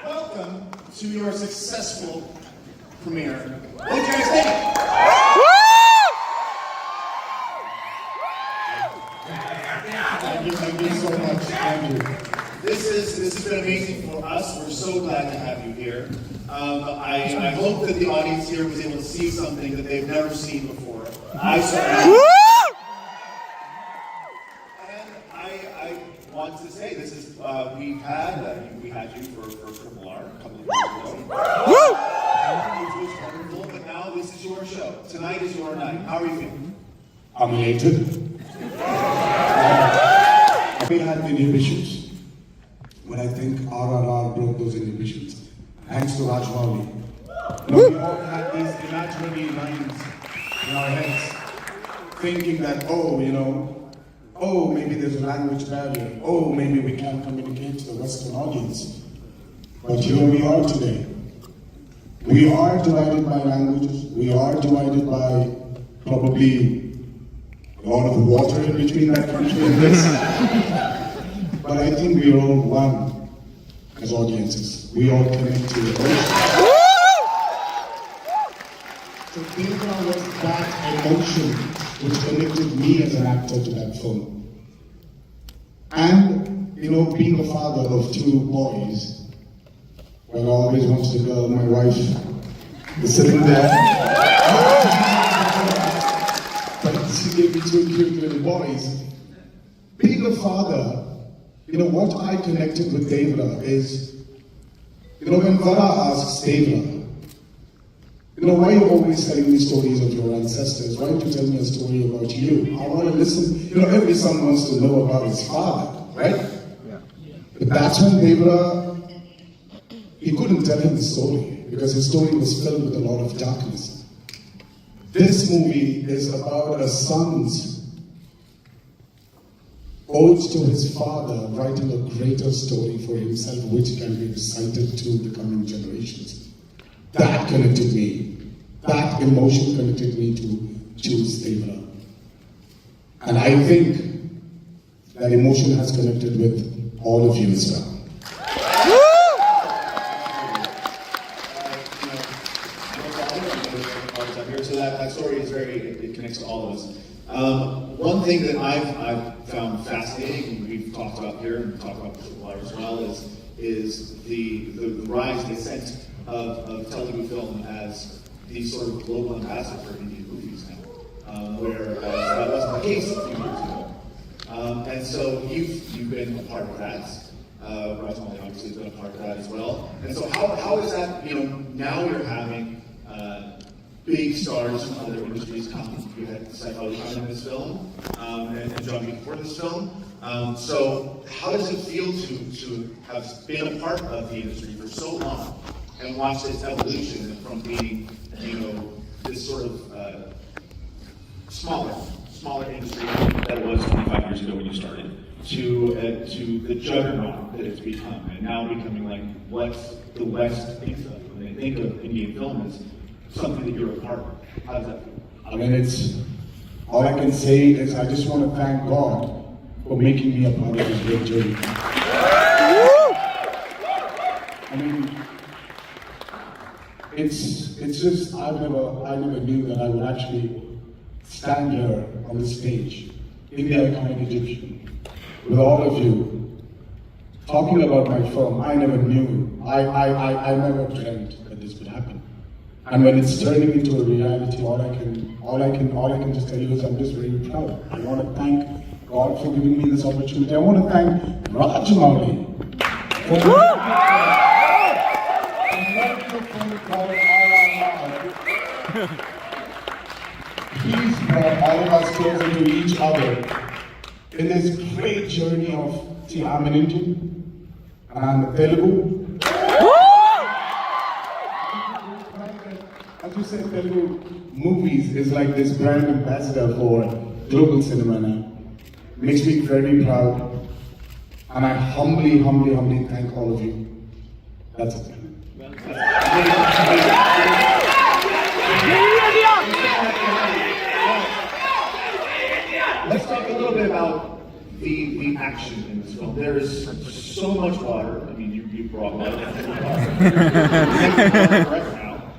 Welcome to your successful premiere. What do you guys think? Thank you so much, Andrew. This has been amazing for us. We're so glad to have you here. I hope that the audience here was able to see something that they've never seen before. I certainly. I want to say this is we had you for Triple R a couple of years ago. Which was wonderful, but now this is your show. Tonight is your night. How are you feeling? I'm elated. We had inhibitions, but I think RRR broke those inhibitions. Thanks to Rajmouli. We all had these imaginary lines in our heads, thinking that, maybe there's a language barrier. Maybe we can't communicate to the Western audience. But here we are today. We are divided by languages. We are divided by probably a lot of water in between that country and this. But I think we are all one as audiences. We all connect to the ocean. So Devara was that emotion which connected me as an actor to that film. And, being a father of two boys, well, I always wanted a girl. My wife is sitting there. But she gave me two cute little boys. Being a father, what I connected with Devara is, when Vara asks Devara, why are you always telling me stories of your ancestors? Why don't you tell me a story about you? I want to listen. Every son wants to know about his father, right? Yeah. But that's when Devara, he couldn't tell him the story because his story was filled with a lot of darkness. This movie is about a son's ode to his father writing a greater story for himself which can be recited to the coming generations. That connected me. That emotion connected me to choose Devara. And I think that emotion has connected with all of you as well. So that story is it connects to all of us. One thing that I've found fascinating, and we've talked about here, and talked about Triple R as well, is the rise and ascent of Telugu film as the sort of global ambassador for Indian movies now, whereas that wasn't the case a few years ago. And so you've been a part of that. Rajmouli obviously has been a part of that as well. And so how is that, now you're having big stars from other industries come. You had Saif Ali Khan in this film, and John Beat for this film. So how does it feel to have been a part of the industry for so long and watch this evolution from being, this sort of smaller industry that it was 25 years ago when you started, to the juggernaut that it's become, and now becoming like what the West thinks of when they think of Indian film as something that you're a part of. How does that feel? All I can say is I just want to thank God for making me a part of this great journey. It's just I never knew that I would actually stand here on the stage in the iconic Egyptian with all of you talking about my film. I never knew. I never dreamt that this would happen. And when it's turning into a reality, all I can just tell you is I'm just very proud. I want to thank God for giving me this opportunity. I want to thank Rajmouli for He's brought all of us closer to each other in this great journey of, see, I'm an Indian, and I'm a Telugu. As you said, Telugu movies is like this brand ambassador for global cinema now. Makes me very proud, and I humbly thank all of you. That's it. Let's talk a little bit about the action in this film. There is so much water. I mean, you brought water. Right now.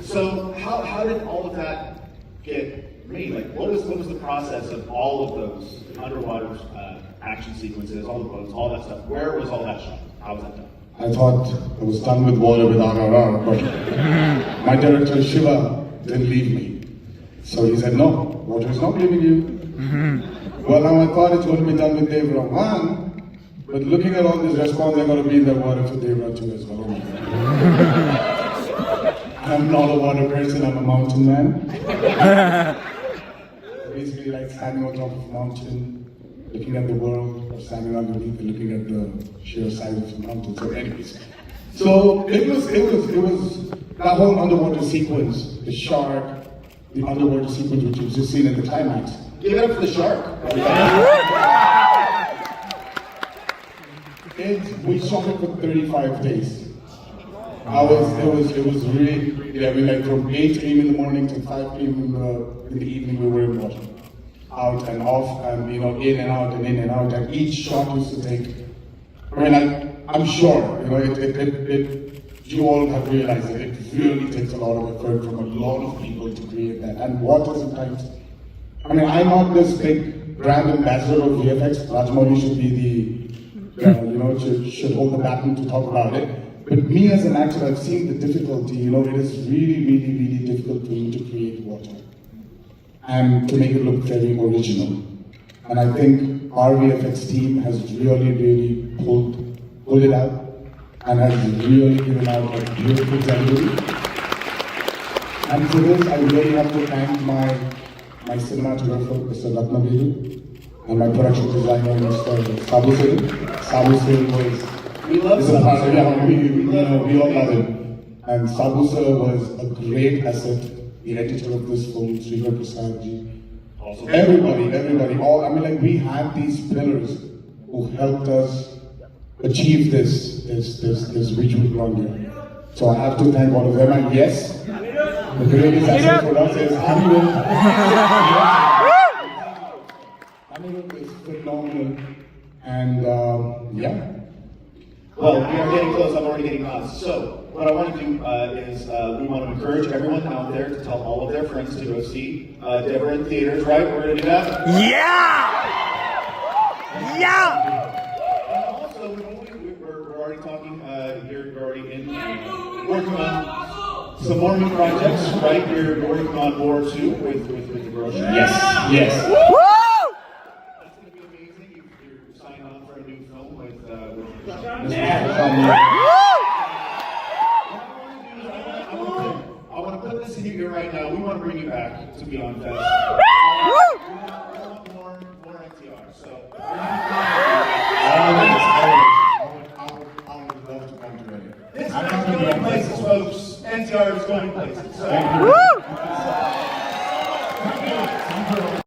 So how did all of that get made? Like, what was the process of all of those underwater action sequences, all the boats, all that stuff? Where was all that shot? How was that done? I thought it was done with water with RRR, but my director Shiva didn't leave me. So he said, no, water is not leaving you. Well, now I thought it's going to be done with Devara 1, but looking at all this response, I'm going to be in the water for Devara 2 as well. I'm not a water person, I'm a mountain man. Basically like standing on top of a mountain, looking at the world, or standing underneath and looking at the sheer size of the mountain. So anyways, so it was that whole underwater sequence, the shark, the underwater sequence which you've just seen in the climax. Give it up for the shark. We shot it for 35 days. It was really, I mean, like from 8 a.m. in the morning to 5 p.m. in the evening, we were in water. Out and off, and in and out and in and out, and each shot used to take, I mean, I'm sure, you all have realized that it really takes a lot of effort from a lot of people to create that. And water sometimes, I mean, I'm not this big brand ambassador of VFX. Rajamouli should be should hold the baton to talk about it. But me as an actor, I've seen the difficulty, it is really, really, really difficult for me to create water and to make it look very original. And I think our VFX team has really, really pulled it out and has really given out a beautiful delivery. And for this, I really have to thank my cinematographer, Mr. Ratnavedu, and my production designer, Mr. Sabu Singh. Sabu Singh we love we all love him. And Sabu Sir was a great asset, the editor of this film, Sridhar Prasadji. Awesome. Everybody, all, I mean, like, we had these pillars who helped us achieve this visual grandeur. So I have to thank all of them, and yes, the greatest asset for us is Hamilton. Hamilton is phenomenal, and yeah. Well, we are getting close. I'm already getting nods. So, what I want to do is we want to encourage everyone out there to tell all of their friends to go see Devara in theaters, right? We're going to do that? Yeah! Yeah! And also, we're already talking, you're already working on some more new projects, right? You're working on more too with the girl show. Yes. Woo! That's going to be amazing. You're signing on for a new film with I want to put this in your ear right now. We want to bring you back to be on Fest. We want more NTR. So would love to come to it. it's going places, folks. NTR is going places. So. Thank you.